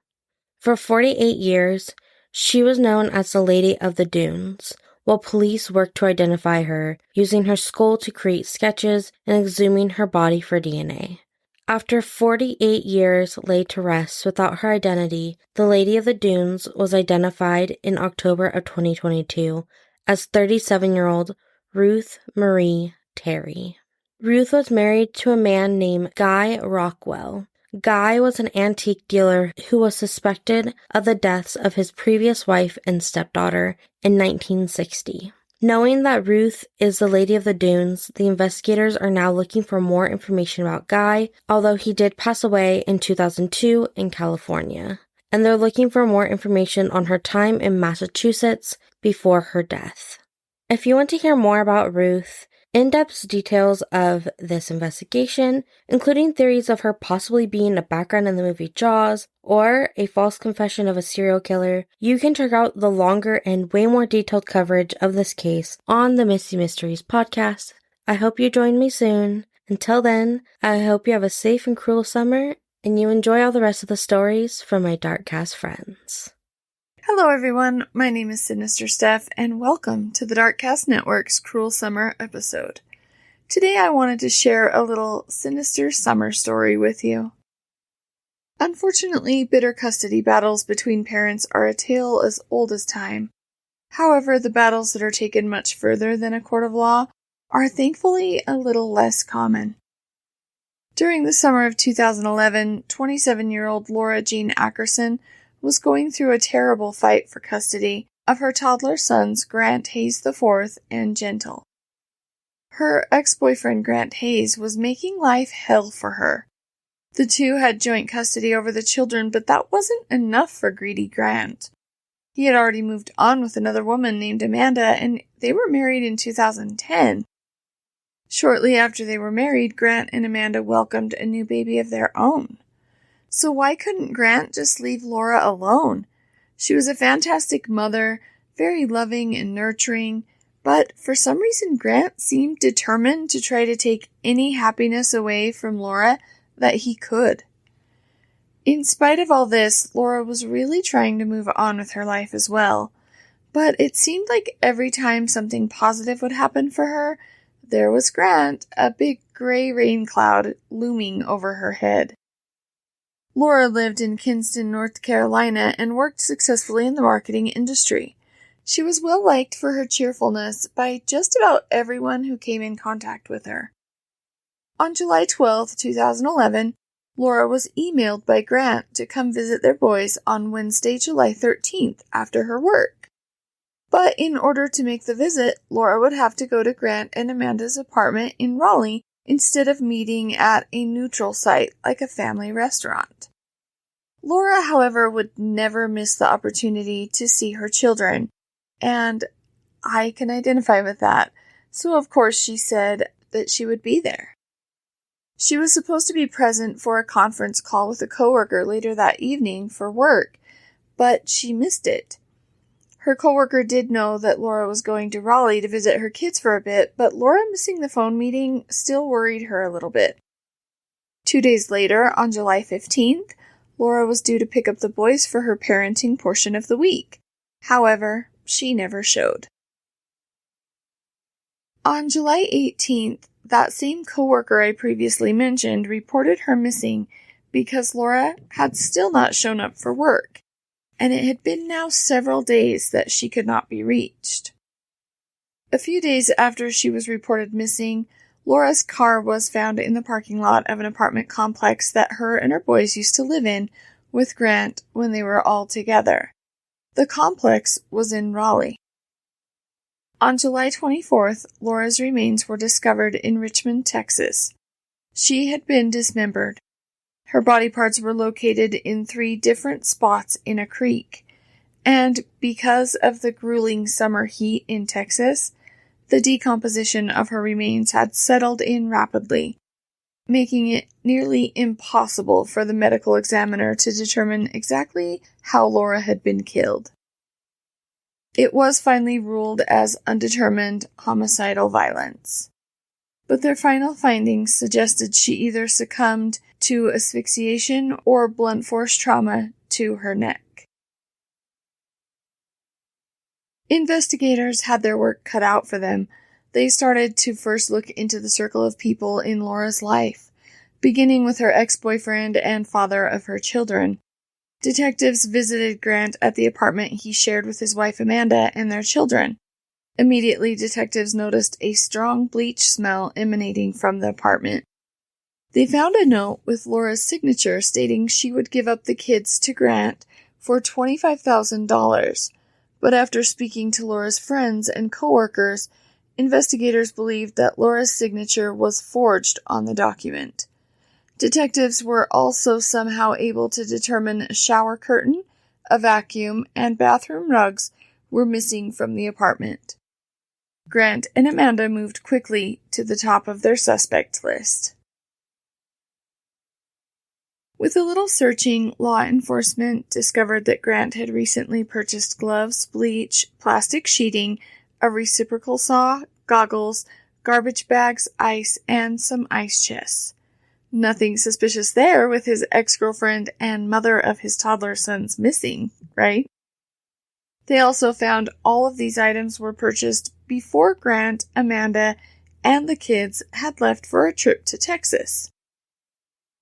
For 48 years, she was known as the Lady of the Dunes. while police worked to identify her, using her skull to create sketches and exhuming her body for DNA. After 48 years laid to rest without her identity, the Lady of the Dunes was identified in October of 2022 as 37-year-old Ruth Marie Terry. Ruth was married to a man named Guy Rockwell. Guy was an antique dealer who was suspected of the deaths of his previous wife and stepdaughter in 1960. Knowing that Ruth is the Lady of the Dunes, the investigators are now looking for more information about Guy, although he did pass away in 2002 in California. And they're looking for more information on her time in Massachusetts before her death. If you want to hear more about Ruth, in-depth details of this investigation, including theories of her possibly being a background in the movie Jaws, or a false confession of a serial killer, you can check out the longer and way more detailed coverage of this case on the Misty Mysteries podcast. I hope you join me soon. Until then, I hope you have a safe and cruel summer, and you enjoy all the rest of the stories from my Darkcast friends. Hello everyone, my name is Sinister Steph, and welcome to the Darkcast Network's Cruel Summer episode. Today I wanted to share a little sinister summer story with you. Unfortunately, bitter custody battles between parents are a tale as old as time. However, the battles that are taken much further than a court of law are thankfully a little less common. During the summer of 2011, 27-year-old Laura Jean Ackerson was going through a terrible fight for custody of her toddler sons Grant Hayes IV and Gentle. Her ex-boyfriend Grant Hayes was making life hell for her. The two had joint custody over the children, but that wasn't enough for greedy Grant. He had already moved on with another woman named Amanda, and they were married in 2010. Shortly after they were married, Grant and Amanda welcomed a new baby of their own. So why couldn't Grant just leave Laura alone? She was a fantastic mother, very loving and nurturing, but for some reason Grant seemed determined to try to take any happiness away from Laura that he could. In spite of all this, Laura was really trying to move on with her life as well, but it seemed like every time something positive would happen for her, there was Grant, a big gray rain cloud looming over her head. Laura lived in Kinston, North Carolina, and worked successfully in the marketing industry. She was well liked for her cheerfulness by just about everyone who came in contact with her. On July 12, 2011, Laura was emailed by Grant to come visit their boys on Wednesday, July 13th after her work. But in order to make the visit, Laura would have to go to Grant and Amanda's apartment in Raleigh instead of meeting at a neutral site like a family restaurant. Laura, however, would never miss the opportunity to see her children, and I can identify with that, so of course she said that she would be there. She was supposed to be present for a conference call with a coworker later that evening for work, but she missed it. Her coworker did know that Laura was going to Raleigh to visit her kids for a bit, but Laura missing the phone meeting still worried her a little bit. 2 days later, on July 15th, Laura was due to pick up the boys for her parenting portion of the week. However, she never showed. On July 18th, that same coworker I previously mentioned reported her missing because Laura had still not shown up for work, and it had been now several days that she could not be reached. A few days after she was reported missing, Laura's car was found in the parking lot of an apartment complex that her and her boys used to live in with Grant when they were all together. The complex was in Raleigh. On July 24th, Laura's remains were discovered in Richmond, Texas. She had been dismembered. Her body parts were located in 3 different spots in a creek, and because of the grueling summer heat in Texas, the decomposition of her remains had settled in rapidly, making it nearly impossible for the medical examiner to determine exactly how Laura had been killed. It was finally ruled as undetermined homicidal violence, but their final findings suggested she either succumbed to asphyxiation or blunt force trauma to her neck. Investigators had their work cut out for them. They started to first look into the circle of people in Laura's life, beginning with her ex-boyfriend and father of her children. Detectives visited Grant at the apartment he shared with his wife Amanda and their children. Immediately, detectives noticed a strong bleach smell emanating from the apartment. They found a note with Laura's signature stating she would give up the kids to Grant for $25,000, but after speaking to Laura's friends and coworkers, investigators believed that Laura's signature was forged on the document. Detectives were also somehow able to determine a shower curtain, a vacuum, and bathroom rugs were missing from the apartment. Grant and Amanda moved quickly to the top of their suspect list. With a little searching, law enforcement discovered that Grant had recently purchased gloves, bleach, plastic sheeting, a reciprocal saw, goggles, garbage bags, ice, and some ice chests. Nothing suspicious there with his ex-girlfriend and mother of his toddler sons missing, right? They also found all of these items were purchased before Grant, Amanda, and the kids had left for a trip to Texas.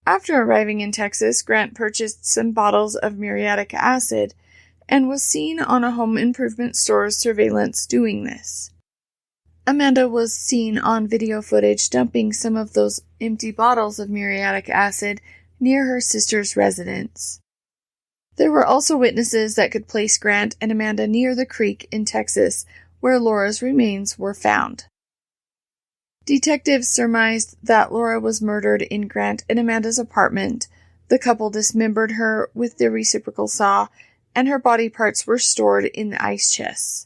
After arriving in Texas, Grant purchased some bottles of muriatic acid and was seen on a home improvement store's surveillance doing this. Amanda was seen on video footage dumping some of those empty bottles of muriatic acid near her sister's residence. There were also witnesses that could place Grant and Amanda near the creek in Texas where Laura's remains were found. Detectives surmised that Laura was murdered in Grant and Amanda's apartment. The couple dismembered her with the reciprocal saw, and her body parts were stored in the ice chests.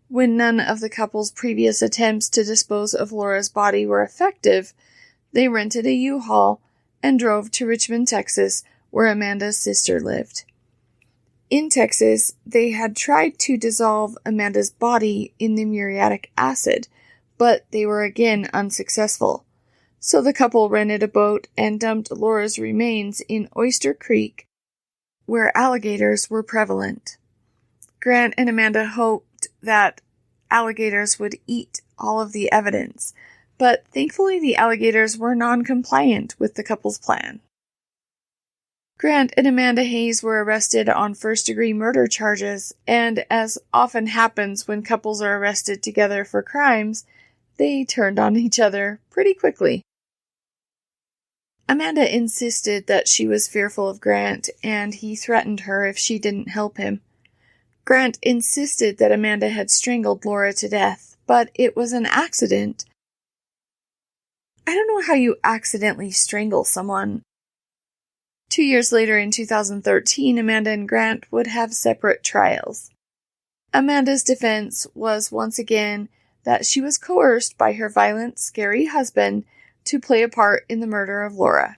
When none of the couple's previous attempts to dispose of Laura's body were effective, they rented a U-Haul and drove to Richmond, Texas, where Amanda's sister lived. In Texas, they had tried to dissolve Amanda's body in the muriatic acid, but they were again unsuccessful. So the couple rented a boat and dumped Laura's remains in Oyster Creek, where alligators were prevalent. Grant and Amanda hoped that alligators would eat all of the evidence, but thankfully the alligators were non-compliant with the couple's plan. Grant and Amanda Hayes were arrested on first-degree murder charges, and as often happens when couples are arrested together for crimes, they turned on each other pretty quickly. Amanda insisted that she was fearful of Grant, and he threatened her if she didn't help him. Grant insisted that Amanda had strangled Laura to death, but it was an accident. I don't know how you accidentally strangle someone. 2 years later, in 2013, Amanda and Grant would have separate trials. Amanda's defense was once again that she was coerced by her violent, scary husband to play a part in the murder of Laura.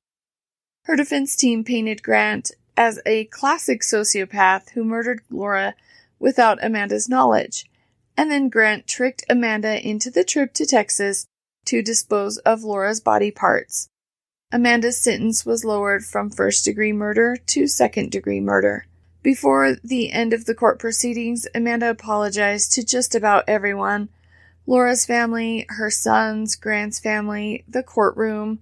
Her defense team painted Grant as a classic sociopath who murdered Laura without Amanda's knowledge, and then Grant tricked Amanda into the trip to Texas to dispose of Laura's body parts. Amanda's sentence was lowered from first-degree murder to second-degree murder. Before the end of the court proceedings, Amanda apologized to just about everyone. Laura's family, her sons, Grant's family, the courtroom.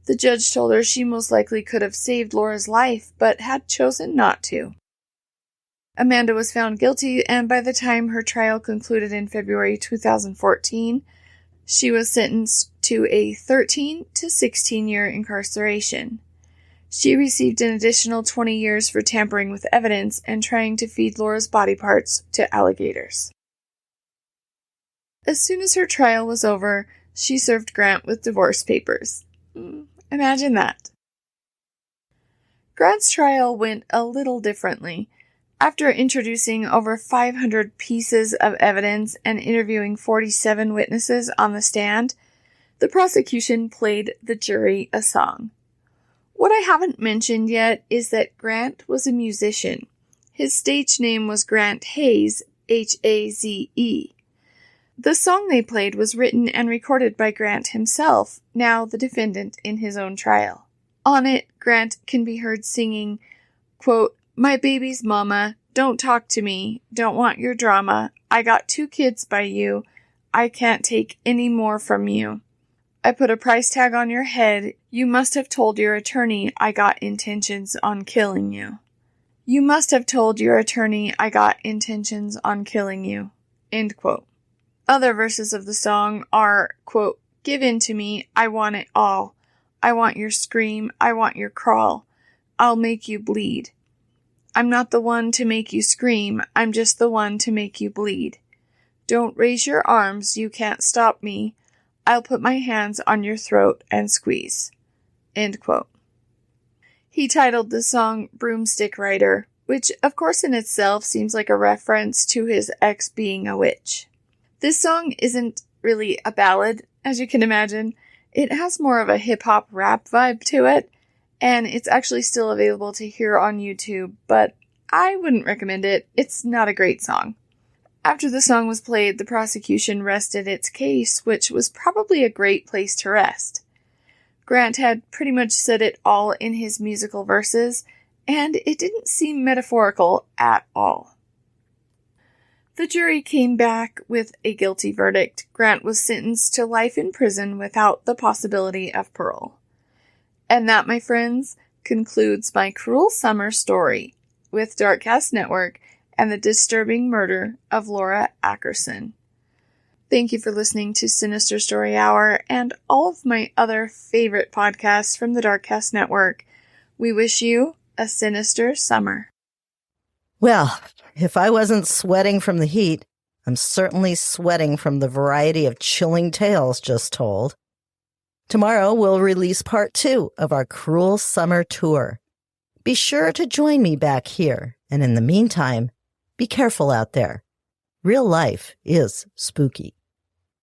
The judge told her she most likely could have saved Laura's life, but had chosen not to. Amanda was found guilty, and by the time her trial concluded in February 2014, she was sentenced to a 13 to 16-year incarceration. She received an additional 20 years for tampering with evidence and trying to feed Laura's body parts to alligators. As soon as her trial was over, she served Grant with divorce papers. Imagine that. Grant's trial went a little differently. After introducing over 500 pieces of evidence and interviewing 47 witnesses on the stand, the prosecution played the jury a song. What I haven't mentioned yet is that Grant was a musician. His stage name was Grant Hayes, Haze. The song they played was written and recorded by Grant himself, now the defendant in his own trial. On it, Grant can be heard singing, quote, "My baby's mama, Don't talk to me. Don't want your drama. I got 2 kids by you. I can't take any more from you. I put a price tag on your head. You must have told your attorney I got intentions on killing you. You must have told your attorney I got intentions on killing you." End quote. Other verses of the song are, quote, "Give in to me. I want it all. I want your scream. I want your crawl. I'll make you bleed. I'm not the one to make you scream. I'm just the one to make you bleed. Don't raise your arms. You can't stop me. I'll put my hands on your throat and squeeze." End quote. He titled the song Broomstick Rider, which of course in itself seems like a reference to his ex being a witch. This song isn't really a ballad, as you can imagine. It has more of a hip-hop rap vibe to it, and it's actually still available to hear on YouTube, but I wouldn't recommend it. It's not a great song. After the song was played, the prosecution rested its case, which was probably a great place to rest. Grant had pretty much said it all in his musical verses, and it didn't seem metaphorical at all. The jury came back with a guilty verdict. Grant was sentenced to life in prison without the possibility of parole. And that, my friends, concludes my cruel summer story with Darkcast Network and the disturbing murder of Laura Ackerson. Thank you for listening to Sinister Story Hour and all of my other favorite podcasts from the Darkcast Network. We wish you a sinister summer. Well, if I wasn't sweating from the heat, I'm certainly sweating from the variety of chilling tales just told. Tomorrow we'll release part 2 of our Cruel Summer Tour. Be sure to join me back here, and in the meantime, be careful out there. Real life is spooky.